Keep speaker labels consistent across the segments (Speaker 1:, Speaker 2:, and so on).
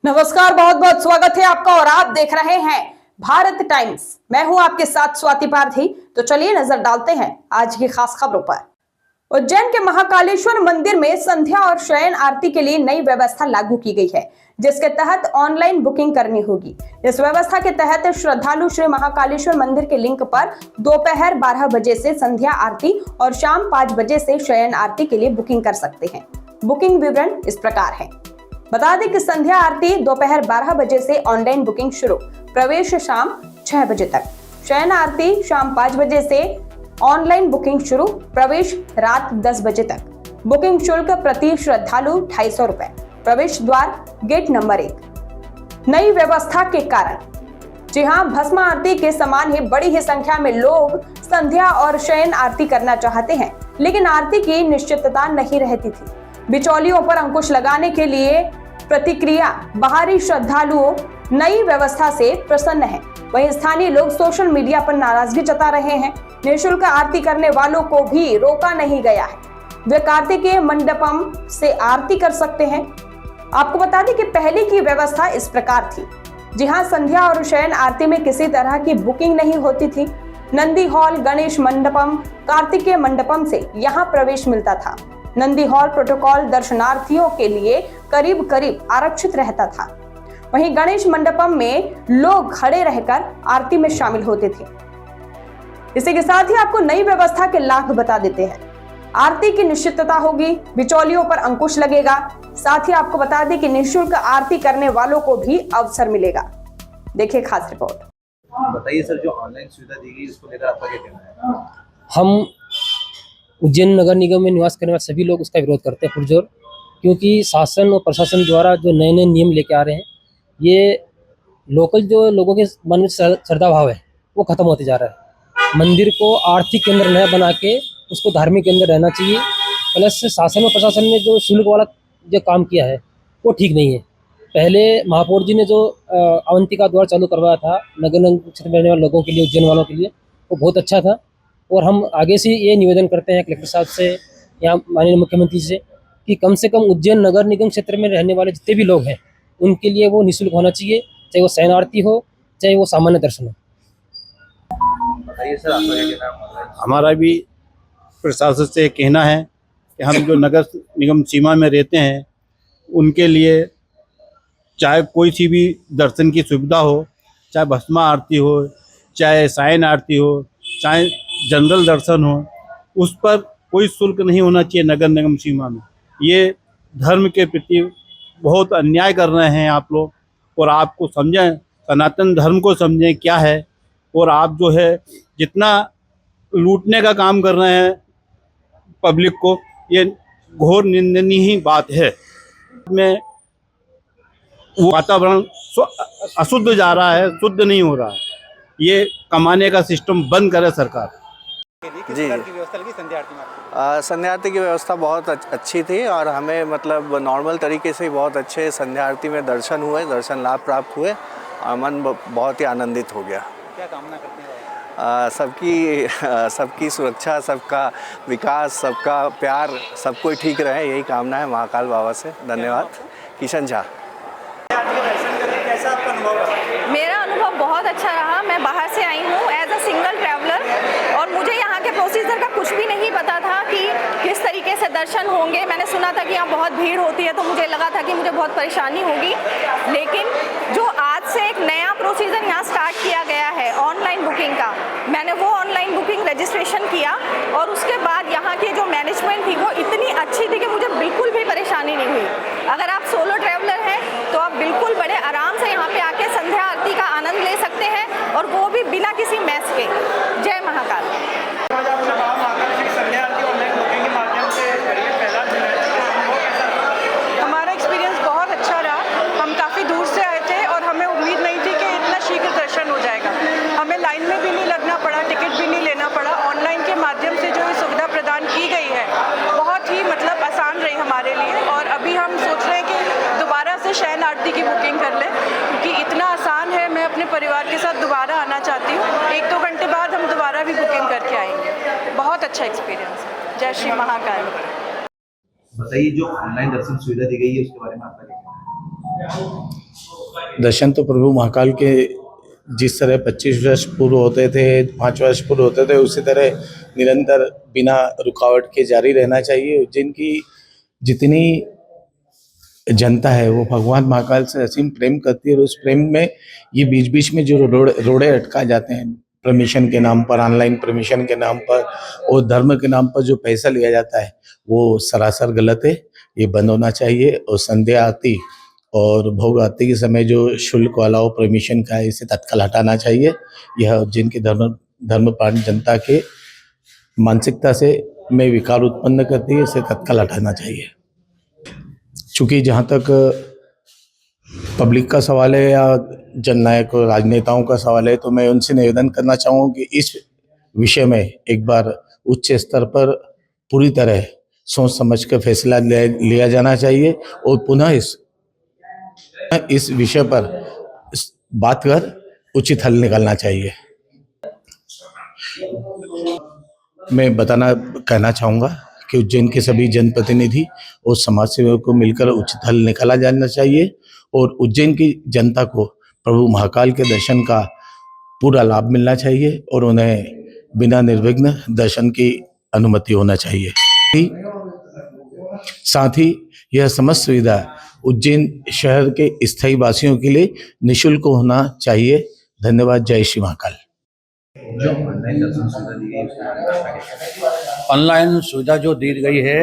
Speaker 1: नमस्कार, बहुत बहुत स्वागत है आपका और आप देख रहे हैं भारत टाइम्स। मैं हूं आपके साथ स्वाति पारधी। तो चलिए नजर डालते हैं आज की खास खबरों पर। उज्जैन के महाकालेश्वर मंदिर में संध्या और शयन आरती के लिए नई व्यवस्था लागू की गई है, जिसके तहत ऑनलाइन बुकिंग करनी होगी। इस व्यवस्था के तहत श्रद्धालु श्री महाकालेश्वर मंदिर के लिंक पर दोपहर 12 बजे से संध्या आरती और शाम 5 बजे से शयन आरती के लिए बुकिंग कर सकते हैं। बुकिंग विवरण इस प्रकार है। बता दें कि संध्या आरती दोपहर 12 बजे से ऑनलाइन बुकिंग शुरू, प्रवेश शाम 6 बजे तक। शयन आरती शाम 5 बजे से ऑनलाइन बुकिंग शुरू, प्रवेश रात 10 बजे तक। बुकिंग शुल्क प्रति श्रद्धालु 250 रुपए। प्रवेश द्वार गेट नंबर 1। नई व्यवस्था के कारण जी हां, भस्म आरती के समान ही बड़ी ही संख्या में लोग संध्या और शयन आरती करना चाहते हैं, लेकिन आरती की निश्चितता नहीं रहती थी। बिचौलियों पर अंकुश लगाने के लिए प्रतिक्रिया बाहरी श्रद्धालुओं नई व्यवस्था से प्रसन्न हैं। वहीं स्थानीय लोग सोशल मीडिया पर नाराजगी जता रहे हैं। निःशुल्क आरती करने वालों को भी रोका नहीं गया है, वे कार्तिकेय मंडपम से आरती कर सकते हैं। आपको बता दें कि पहले की व्यवस्था इस प्रकार थी। जी हां, संध्या और शयन आरती में किसी तरह की बुकिंग नहीं होती थी। नंदी हॉल, गणेश मंडपम, कार्तिकेय मंडपम से यहाँ प्रवेश मिलता था। नंदी हॉल प्रोटोकॉल दर्शनार्थियों के लिए करीब करीब आरक्षित रहता था। वहीं गणेश मंडपम में लोग खड़े रहकर आरती में शामिल होते थे। इसी के साथ ही आपको नई व्यवस्था के लाभ बता देते हैं। आरती की निश्चितता होगी, बिचौलियों पर अंकुश लगेगा। साथ ही आपको बता दें कि निःशुल्क आरती करने वालों को भी अवसर मिलेगा। देखिए खास रिपोर्ट।
Speaker 2: बताइए सर, जो ऑनलाइन सुविधा दी गई उसको लेकर आपका क्या कहना है?
Speaker 3: हम उज्जैन नगर निगम में निवास करने वाले सभी लोग उसका विरोध करते हैं पुरजोर, क्योंकि शासन और प्रशासन द्वारा जो नए नए नियम लेके आ रहे हैं, ये लोकल जो लोगों के मन में श्रद्धा भाव है वो खत्म होते जा रहा है। मंदिर को आर्थिक केंद्र न बना के उसको धार्मिक केंद्र रहना चाहिए। प्लस शासन और प्रशासन ने जो शुल्क वाला जो काम किया है वो ठीक नहीं है। पहले महापौर जी ने जो अवंतिका द्वार चालू करवाया था नगर निगम क्षेत्र में रहने वाले लोगों के लिए, उज्जैन वालों के लिए, वो बहुत अच्छा था। और हम आगे से ये निवेदन करते हैं कलेक्टर साहब से या माननीय मुख्यमंत्री से कि कम से कम उज्जैन नगर निगम क्षेत्र में रहने वाले जितने भी लोग हैं उनके लिए वो निःशुल्क होना चाहिए, चाहे वो शयन आरती हो चाहे वो सामान्य दर्शन हो।
Speaker 2: बताइए सर, आपका क्या कहना है?
Speaker 4: हमारा भी प्रशासन से कहना है कि हम जो नगर निगम सीमा में रहते हैं उनके लिए चाहे कोई सी भी दर्शन की सुविधा हो, चाहे भस्मा आरती हो, चाहे शयन आरती हो, चाहे जनरल दर्शन हो, उस पर कोई शुल्क नहीं होना चाहिए नगर निगम सीमा में। ये धर्म के प्रति बहुत अन्याय कर रहे हैं आप लोग। और आपको समझें, सनातन धर्म को समझें क्या है। और आप जो है जितना लूटने का काम कर रहे हैं पब्लिक को, ये घोर निंदनीय ही बात है। में वो वातावरण अशुद्ध जा रहा है, शुद्ध नहीं हो रहा है। ये कमाने का सिस्टम बंद करे सरकार।
Speaker 2: किस प्रकार की व्यवस्था लगी संध्या आरती में?
Speaker 5: संध्या आरती की व्यवस्था बहुत अच्छी थी और हमें मतलब नॉर्मल तरीके से बहुत अच्छे संध्या आरती में दर्शन हुए, दर्शन लाभ प्राप्त हुए और मन बहुत ही आनंदित हो गया।
Speaker 2: क्या कामना करते हैं?
Speaker 5: सबकी सुरक्षा, सबका विकास, सबका प्यार, सब कोई ठीक रहे, यही कामना है महाकाल बाबा से। धन्यवाद। किशन झा।
Speaker 2: कैसा आपका अनुभव रहा?
Speaker 6: मेरा अनुभव बहुत अच्छा रहा। मैं बाहर से आई हूँ एज अ सिंगल ट्रैवलर और मुझे यहाँ के प्रोसीजर का कुछ भी नहीं पता था कि किस तरीके से दर्शन होंगे। मैंने सुना था कि यहाँ बहुत भीड़ होती है, तो मुझे लगा था कि मुझे बहुत परेशानी होगी। लेकिन जो आज से एक नया प्रोसीजर यहाँ स्टार्ट किया गया है ऑनलाइन बुकिंग का, मैंने वो ऑनलाइन बुकिंग रजिस्ट्रेशन किया और उसके बाद यहाँ की जो मैनेजमेंट थी वो इतनी अच्छी थी कि मुझे बिल्कुल भी परेशानी नहीं हुई। अगर आप सोलो ट्रैवलर हैं तो आप बिल्कुल बड़े आराम से यहाँ पे आके संध्या आरती का आनंद ले सकते हैं और वो भी बिना किसी मैस के। जय महाकाल।
Speaker 7: हमारा एक्सपीरियंस बहुत अच्छा रहा। हम काफ़ी दूर से आए थे और हमें उम्मीद नहीं थी कि इतना शीघ्र दर्शन हो जाएगा। हमें लाइन में भी नहीं लगना पड़ा, टिकट भी नहीं लेना पड़ा। ऑनलाइन के माध्यम से जो सुविधा प्रदान की गई है बहुत ही मतलब आसान रही हमारे लिए। और अभी हम सोच रहे हैं कि दोबारा से शयन आरती की बुकिंग कर लें, क्योंकि इतना आसान है। मैं अपने परिवार के साथ दोबारा आना चाहती हूँ। 1-2 घंटे बाद हम दोबारा भी बुकिंग करके आएंगे। बहुत अच्छा एक्सपीरियंस है। जय श्री महाकाल।
Speaker 2: बताइए, जो ऑनलाइन दर्शन सुविधा दी गई है उसके बारे में आपका क्या कहना है?
Speaker 8: दर्शन तो प्रभु महाकाल के जिस तरह 25 वर्ष पूर्व होते थे, 5 वर्ष पूर्व होते थे, उसी तरह निरंतर बिना रुकावट के जारी रहना चाहिए। उज्जैन की जितनी जनता है वो भगवान महाकाल से असीम प्रेम करती है, और उस प्रेम में ये बीच बीच में जो रोड़े अटका जाते हैं परमिशन के नाम पर, ऑनलाइन परमिशन के नाम पर और धर्म के नाम पर जो पैसा लिया जाता है, वो सरासर गलत है। ये बंद होना चाहिए। और संध्या आरती और भोग आरती के समय जो शुल्क वाला हो परमिशन का है, इसे तत्काल हटाना चाहिए। यह उज्जैन की धर्मप्राण जनता के मानसिकता से में विकार उत्पन्न करती है, इसे तत्काल हटाना चाहिए। चूँकि जहाँ तक पब्लिक का सवाल है या जननायक और राजनेताओं का सवाल है, तो मैं उनसे निवेदन करना चाहूँगा कि इस विषय में एक बार उच्च स्तर पर पूरी तरह सोच समझ कर फैसला लिया जाना चाहिए और पुनः इस विषय पर बात कर उचित हल निकालना चाहिए। मैं कहना चाहूँगा कि उज्जैन के सभी जनप्रतिनिधि और समाज सेवकों को मिलकर उचित हल निकाला जाना चाहिए और उज्जैन की जनता को प्रभु महाकाल के दर्शन का पूरा लाभ मिलना चाहिए और उन्हें बिना निर्विघ्न दर्शन की अनुमति होना चाहिए। साथ ही यह समस्त सुविधा उज्जैन शहर के स्थायी वासियों के लिए निःशुल्क होना चाहिए। धन्यवाद। जय श्री महाकाल।
Speaker 2: जो ऑनलाइन दर्शन सुविधा दी गई उसके बारे में आपका क्या कहना है?
Speaker 9: ऑनलाइन सुविधा जो दी गई है,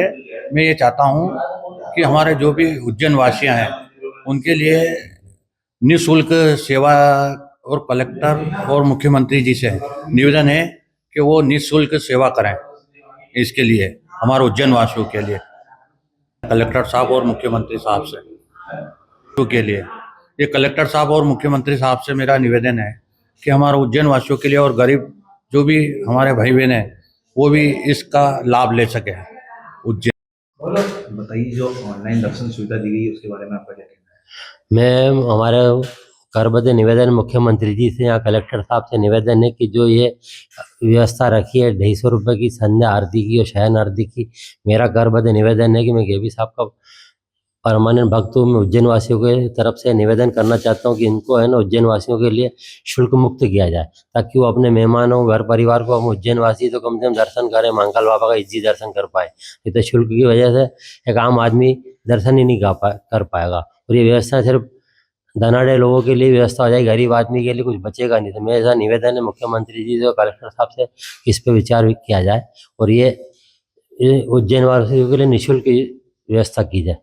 Speaker 9: मैं ये चाहता हूँ कि हमारे जो भी उज्जैन वासियाँ हैं उनके लिए निःशुल्क सेवा, और कलेक्टर और मुख्यमंत्री जी से निवेदन है कि वो निःशुल्क सेवा करें इसके लिए, हमारे उज्जैन वासियों के लिए, कलेक्टर साहब और मुख्यमंत्री साहब से के लिए। ये कलेक्टर साहब और मुख्यमंत्री साहब से मेरा निवेदन है कि हमारे उज्जैन वासियों के लिए और गरीब जो भी हमारे भाई बहन हैं वो भी इसका लाभ ले सके। उज्जैन
Speaker 2: बताइए, जो ऑनलाइन दर्शन सुविधा दी गई उसके बारे में आपका क्या कहना है?
Speaker 10: मैं हमारे करबद्ध निवेदन मुख्यमंत्री जी से, यहाँ कलेक्टर साहब से निवेदन है कि जो ये व्यवस्था रखी है 250 रुपये की संध्या आरती की और शयन आरती की, मेरा करबद्ध निवेदन है कि मैं गेवी साहब का परमानेंट भक्त हूँ। मैं उज्जैन वासियों के तरफ से निवेदन करना चाहता हूँ कि इनको है ना उज्जैन वासियों के लिए शुल्क मुक्त किया जाए, ताकि वो अपने मेहमानों, घर परिवार को, हम उज्जैन वासी तो कम से कम दर्शन करें, महाकाल बाबा का इज्जी दर्शन कर पाए। नहीं तो शुल्क की वजह से एक आम आदमी दर्शन ही नहीं कर पाएगा, और ये व्यवस्था सिर्फ धनाढ़े लोगों के लिए व्यवस्था हो जाएगी, गरीब आदमी के लिए कुछ बचेगा नहीं। तो मेरा ऐसा निवेदन है मुख्यमंत्री जी से और कलेक्टर साहब से इस पर विचार किया जाए और ये उज्जैन वासियों के लिए निःशुल्क व्यवस्था की जाए।